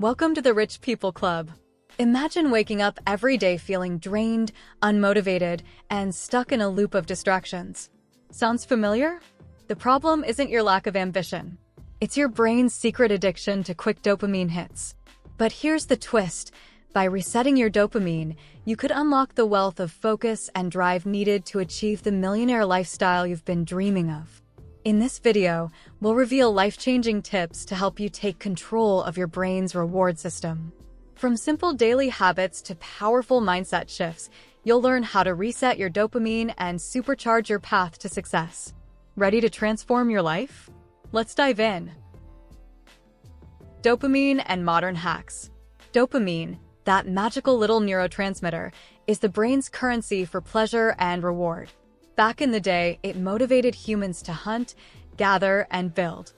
Welcome to the Rich People Club. Imagine waking up every day feeling drained, unmotivated, and stuck in a loop of distractions. Sounds familiar? The problem isn't your lack of ambition. It's your brain's secret addiction to quick dopamine hits. But here's the twist. By resetting your dopamine, you could unlock the wealth of focus and drive needed to achieve the millionaire lifestyle you've been dreaming of. In this video, we'll reveal life-changing tips to help you take control of your brain's reward system. From simple daily habits to powerful mindset shifts, you'll learn how to reset your dopamine and supercharge your path to success. Ready to transform your life? Let's dive in. Dopamine and modern hacks. Dopamine, that magical little neurotransmitter, is the brain's currency for pleasure and reward. Back in the day, it motivated humans to hunt, gather, and build.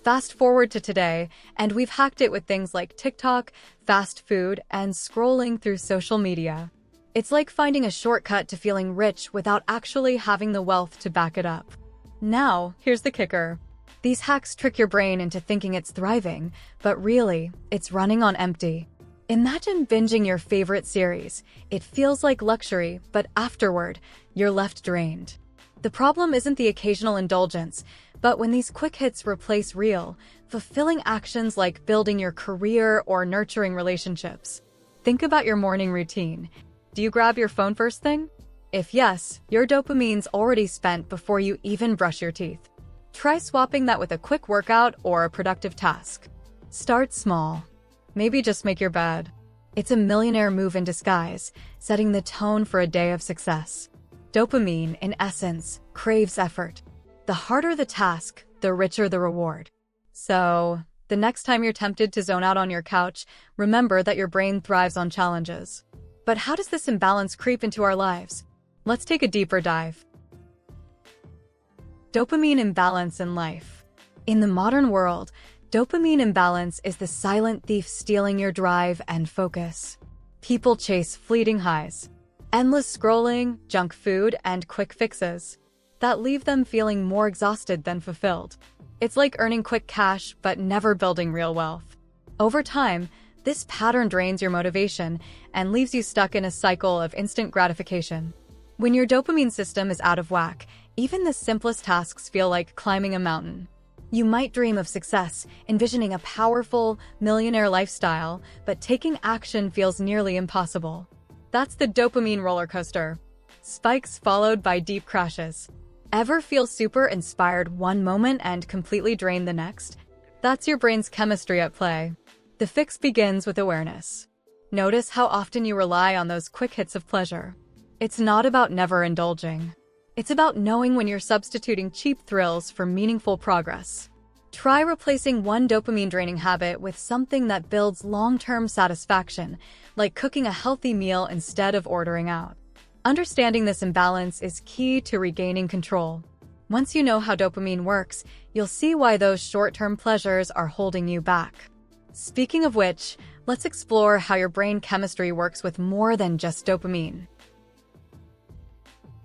Fast forward to today, and we've hacked it with things like TikTok, fast food, and scrolling through social media. It's like finding a shortcut to feeling rich without actually having the wealth to back it up. Now, here's the kicker. These hacks trick your brain into thinking it's thriving, but really, it's running on empty. Imagine binging your favorite series. It feels like luxury, but afterward, you're left drained. The problem isn't the occasional indulgence, but when these quick hits replace real, fulfilling actions like building your career or nurturing relationships. Think about your morning routine. Do you grab your phone first thing? If yes, your dopamine's already spent before you even brush your teeth. Try swapping that with a quick workout or a productive task. Start small. Maybe just make your bed. It's a millionaire move in disguise, setting the tone for a day of success. Dopamine, in essence, craves effort. The harder the task, the richer the reward. So, the next time you're tempted to zone out on your couch, remember that your brain thrives on challenges. But how does this imbalance creep into our lives? Let's take a deeper dive. Dopamine imbalance in life. In the modern world, dopamine imbalance is the silent thief stealing your drive and focus. People chase fleeting highs, endless scrolling, junk food, and quick fixes that leave them feeling more exhausted than fulfilled. It's like earning quick cash but never building real wealth. Over time, this pattern drains your motivation and leaves you stuck in a cycle of instant gratification. When your dopamine system is out of whack, even the simplest tasks feel like climbing a mountain. You might dream of success, envisioning a powerful, millionaire lifestyle, but taking action feels nearly impossible. That's the dopamine roller coaster. Spikes followed by deep crashes. Ever feel super inspired one moment and completely drained the next? That's your brain's chemistry at play. The fix begins with awareness. Notice how often you rely on those quick hits of pleasure. It's not about never indulging. It's about knowing when you're substituting cheap thrills for meaningful progress. Try replacing one dopamine-draining habit with something that builds long-term satisfaction, like cooking a healthy meal instead of ordering out. Understanding this imbalance is key to regaining control. Once you know how dopamine works, you'll see why those short-term pleasures are holding you back. Speaking of which, let's explore how your brain chemistry works with more than just dopamine.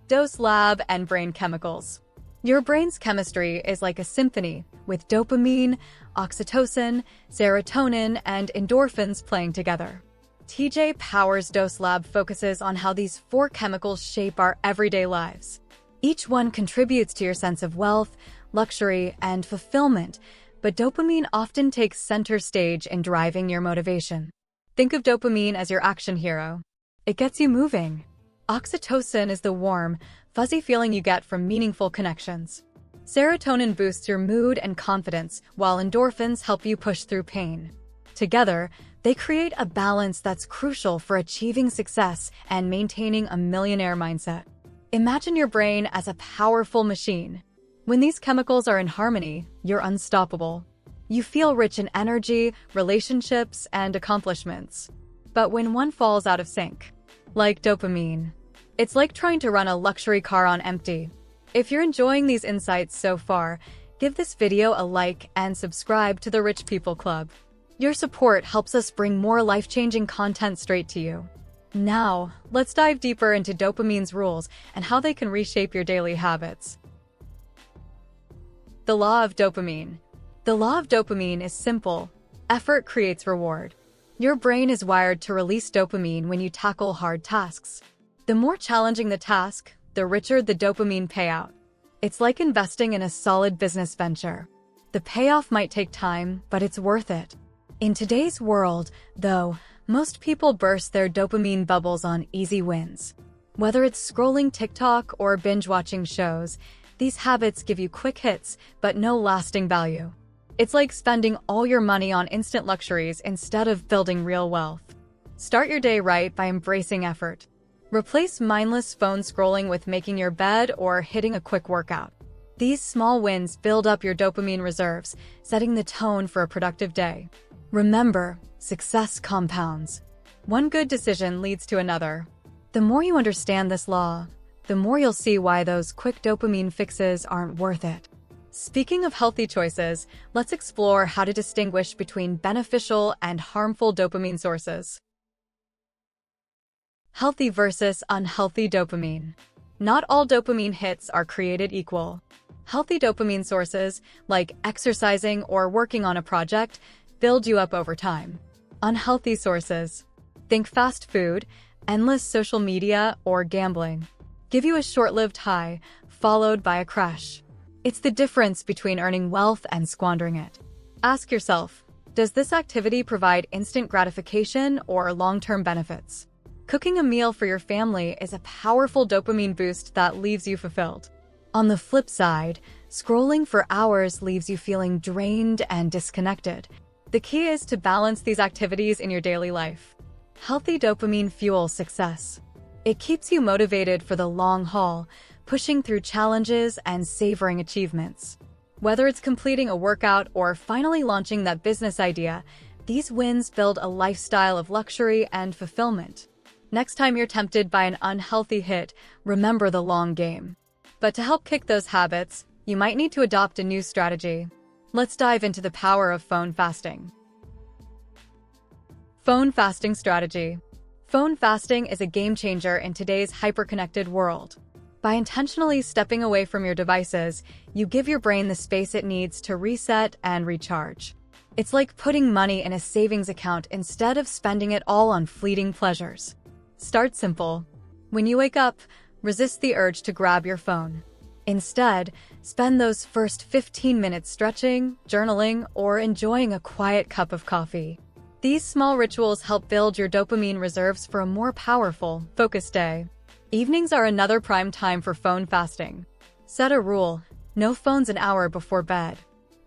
Dose lab and brain chemicals. Your brain's chemistry is like a symphony, with dopamine, oxytocin, serotonin, and endorphins playing together. TJ Power's Dose Lab focuses on how these four chemicals shape our everyday lives. Each one contributes to your sense of wealth, luxury, and fulfillment, but dopamine often takes center stage in driving your motivation. Think of dopamine as your action hero. It gets you moving. Oxytocin is the warm, fuzzy feeling you get from meaningful connections. Serotonin boosts your mood and confidence, while endorphins help you push through pain. Together, they create a balance that's crucial for achieving success and maintaining a millionaire mindset. Imagine your brain as a powerful machine. When these chemicals are in harmony, you're unstoppable. You feel rich in energy, relationships, and accomplishments. But when one falls out of sync, like dopamine, it's like trying to run a luxury car on empty. If you're enjoying these insights so far, give this video a like and subscribe to the Rich People Club. Your support helps us bring more life-changing content straight to you. Now, let's dive deeper into dopamine's rules and how they can reshape your daily habits. The Law of Dopamine. The law of dopamine is simple. Effort creates reward. Your brain is wired to release dopamine when you tackle hard tasks. The more challenging the task, the richer the dopamine payout. It's like investing in a solid business venture. The payoff might take time, but it's worth it. In today's world, though, most people burst their dopamine bubbles on easy wins. Whether it's scrolling TikTok or binge-watching shows, these habits give you quick hits, but no lasting value. It's like spending all your money on instant luxuries instead of building real wealth. Start your day right by embracing effort. Replace mindless phone scrolling with making your bed or hitting a quick workout. These small wins build up your dopamine reserves, setting the tone for a productive day. Remember, success compounds. One good decision leads to another. The more you understand this law, the more you'll see why those quick dopamine fixes aren't worth it. Speaking of healthy choices, let's explore how to distinguish between beneficial and harmful dopamine sources. Healthy versus unhealthy dopamine. Not all dopamine hits are created equal. Healthy dopamine sources, like exercising or working on a project, build you up over time. Unhealthy sources, think fast food, endless social media, or gambling, give you a short-lived high, followed by a crash. It's the difference between earning wealth and squandering it. Ask yourself, does this activity provide instant gratification or long-term benefits? Cooking a meal for your family is a powerful dopamine boost that leaves you fulfilled. On the flip side, scrolling for hours leaves you feeling drained and disconnected. The key is to balance these activities in your daily life. Healthy dopamine fuels success. It keeps you motivated for the long haul, pushing through challenges and savoring achievements. Whether it's completing a workout or finally launching that business idea, these wins build a lifestyle of luxury and fulfillment. Next time you're tempted by an unhealthy hit, remember the long game. But to help kick those habits, you might need to adopt a new strategy. Let's dive into the power of phone fasting. Phone fasting strategy. Phone fasting is a game changer in today's hyper-connected world. By intentionally stepping away from your devices, you give your brain the space it needs to reset and recharge. It's like putting money in a savings account instead of spending it all on fleeting pleasures. Start simple. When you wake up, resist the urge to grab your phone. Instead, spend those first 15 minutes stretching, journaling, or enjoying a quiet cup of coffee. These small rituals help build your dopamine reserves for a more powerful, focused day. Evenings are another prime time for phone fasting. Set a rule: no phones an hour before bed.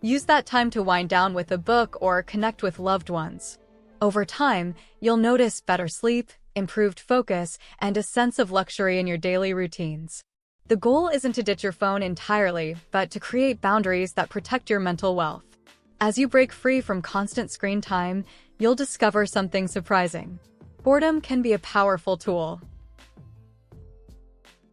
Use that time to wind down with a book or connect with loved ones. Over time, you'll notice better sleep, improved focus, and a sense of luxury in your daily routines. The goal isn't to ditch your phone entirely, but to create boundaries that protect your mental wealth. As you break free from constant screen time, you'll discover something surprising. Boredom can be a powerful tool.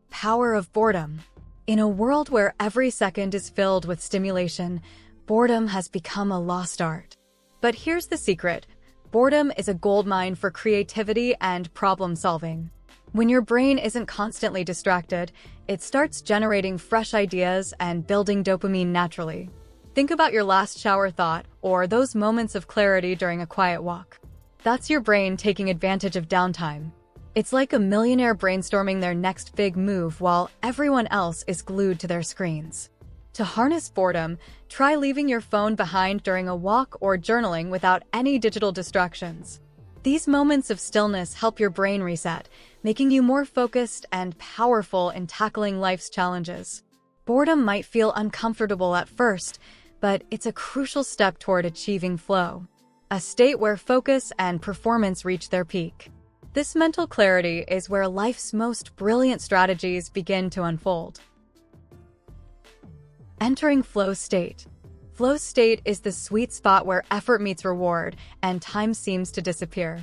Power of boredom. In a world where every second is filled with stimulation, boredom has become a lost art. But here's the secret. Boredom is a goldmine for creativity and problem-solving. When your brain isn't constantly distracted, it starts generating fresh ideas and building dopamine naturally. Think about your last shower thought or those moments of clarity during a quiet walk. That's your brain taking advantage of downtime. It's like a millionaire brainstorming their next big move while everyone else is glued to their screens. To harness boredom, try leaving your phone behind during a walk or journaling without any digital distractions. These moments of stillness help your brain reset, making you more focused and powerful in tackling life's challenges. Boredom might feel uncomfortable at first, but it's a crucial step toward achieving flow, a state where focus and performance reach their peak. This mental clarity is where life's most brilliant strategies begin to unfold. Entering flow state. Flow state is the sweet spot where effort meets reward and time seems to disappear.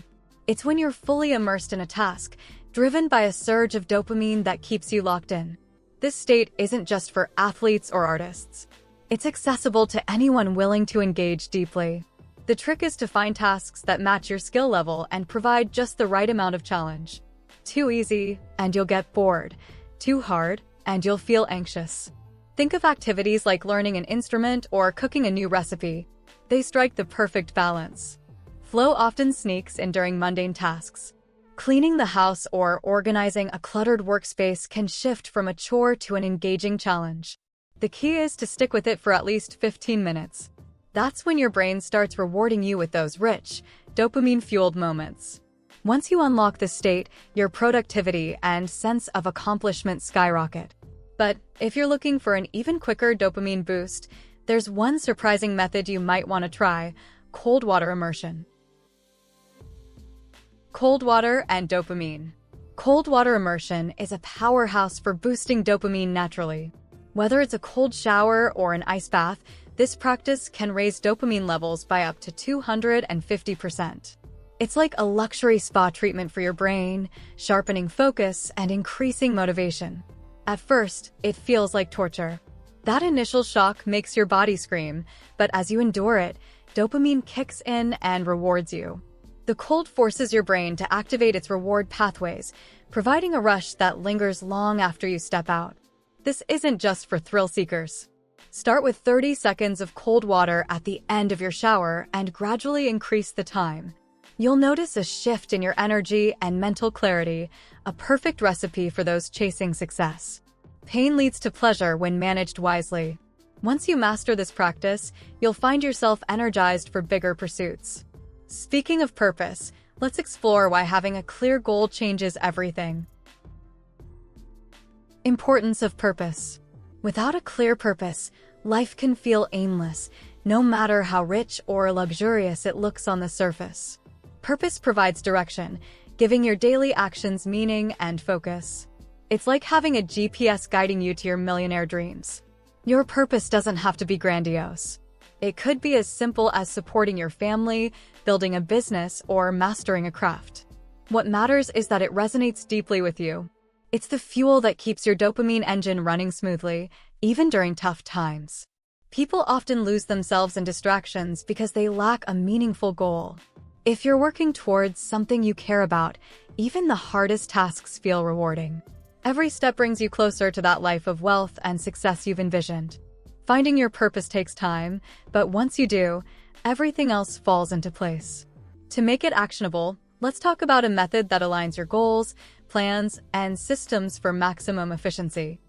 It's when you're fully immersed in a task, driven by a surge of dopamine that keeps you locked in. This state isn't just for athletes or artists. It's accessible to anyone willing to engage deeply. The trick is to find tasks that match your skill level and provide just the right amount of challenge. Too easy, and you'll get bored. Too hard, and you'll feel anxious. Think of activities like learning an instrument or cooking a new recipe. They strike the perfect balance. Flow often sneaks in during mundane tasks. Cleaning the house or organizing a cluttered workspace can shift from a chore to an engaging challenge. The key is to stick with it for at least 15 minutes. That's when your brain starts rewarding you with those rich, dopamine-fueled moments. Once you unlock this state, your productivity and sense of accomplishment skyrocket. But if you're looking for an even quicker dopamine boost, there's one surprising method you might want to try: cold water immersion. Cold water and dopamine. Cold water immersion is a powerhouse for boosting dopamine naturally. Whether it's a cold shower or an ice bath, this practice can raise dopamine levels by up to 250%. It's like a luxury spa treatment for your brain, sharpening focus and increasing motivation. At first, it feels like torture. That initial shock makes your body scream, but as you endure it, dopamine kicks in and rewards you. The cold forces your brain to activate its reward pathways, providing a rush that lingers long after you step out. This isn't just for thrill seekers. Start with 30 seconds of cold water at the end of your shower and gradually increase the time. You'll notice a shift in your energy and mental clarity, a perfect recipe for those chasing success. Pain leads to pleasure when managed wisely. Once you master this practice, you'll find yourself energized for bigger pursuits. Speaking of purpose, let's explore why having a clear goal changes everything. Importance of purpose. Without a clear purpose, life can feel aimless, no matter how rich or luxurious it looks on the surface. Purpose provides direction, giving your daily actions meaning and focus. It's like having a GPS guiding you to your millionaire dreams. Your purpose doesn't have to be grandiose. It could be as simple as supporting your family, building a business, or mastering a craft. What matters is that it resonates deeply with you. It's the fuel that keeps your dopamine engine running smoothly, even during tough times. People often lose themselves in distractions because they lack a meaningful goal. If you're working towards something you care about, even the hardest tasks feel rewarding. Every step brings you closer to that life of wealth and success you've envisioned. Finding your purpose takes time, but once you do, everything else falls into place. To make it actionable, let's talk about a method that aligns your goals, plans, and systems for maximum efficiency.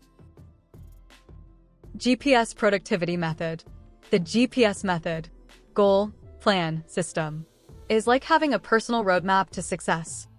GPS Productivity Method. The GPS method, goal, plan, system, is like having a personal roadmap to success.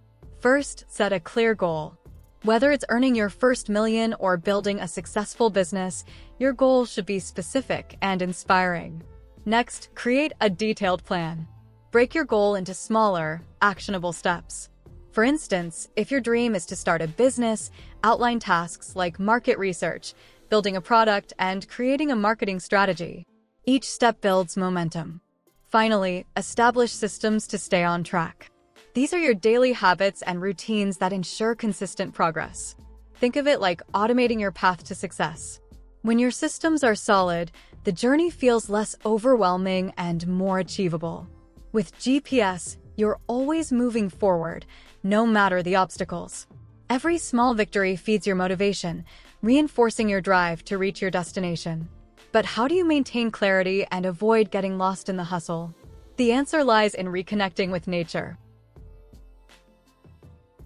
First, set a clear goal. Whether it's earning your first million or building a successful business, your goal should be specific and inspiring. Next, create a detailed plan. Break your goal into smaller, actionable steps. For instance, if your dream is to start a business, outline tasks like market research, building a product, and creating a marketing strategy. Each step builds momentum. Finally, establish systems to stay on track. These are your daily habits and routines that ensure consistent progress. Think of it like automating your path to success. When your systems are solid, the journey feels less overwhelming and more achievable. With GPS, you're always moving forward, no matter the obstacles. Every small victory feeds your motivation, reinforcing your drive to reach your destination. But how do you maintain clarity and avoid getting lost in the hustle? The answer lies in reconnecting with nature.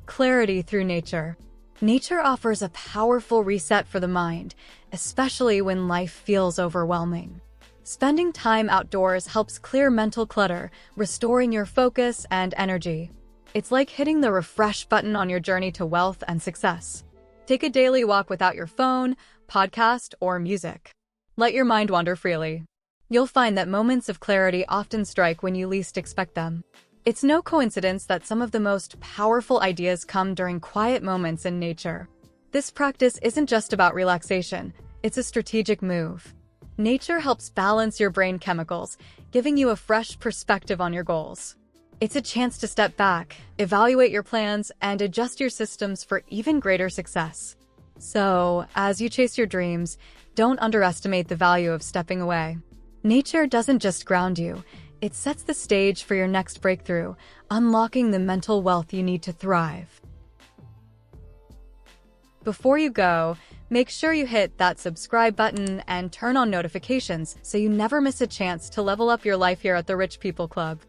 Clarity through nature. Nature offers a powerful reset for the mind, especially when life feels overwhelming. Spending time outdoors helps clear mental clutter, restoring your focus and energy. It's like hitting the refresh button on your journey to wealth and success. Take a daily walk without your phone, podcast, or music. Let your mind wander freely. You'll find that moments of clarity often strike when you least expect them. It's no coincidence that some of the most powerful ideas come during quiet moments in nature. This practice isn't just about relaxation, it's a strategic move. Nature helps balance your brain chemicals, giving you a fresh perspective on your goals. It's a chance to step back, evaluate your plans, and adjust your systems for even greater success. So, as you chase your dreams, don't underestimate the value of stepping away. Nature doesn't just ground you, it sets the stage for your next breakthrough, unlocking the mental wealth you need to thrive. Before you go, make sure you hit that subscribe button and turn on notifications so you never miss a chance to level up your life here at the Rich People Club.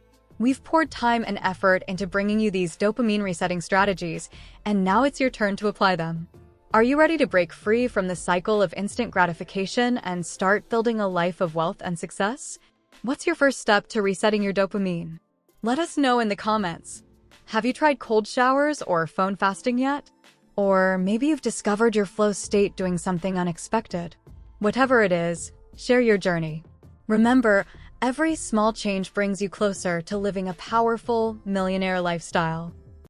We've poured time and effort into bringing you these dopamine resetting strategies, and now it's your turn to apply them. Are you ready to break free from the cycle of instant gratification and start building a life of wealth and success? What's your first step to resetting your dopamine? Let us know in the comments. Have you tried cold showers or phone fasting yet? Or maybe you've discovered your flow state doing something unexpected. Whatever it is, share your journey. Remember, every small change brings you closer to living a powerful, millionaire lifestyle.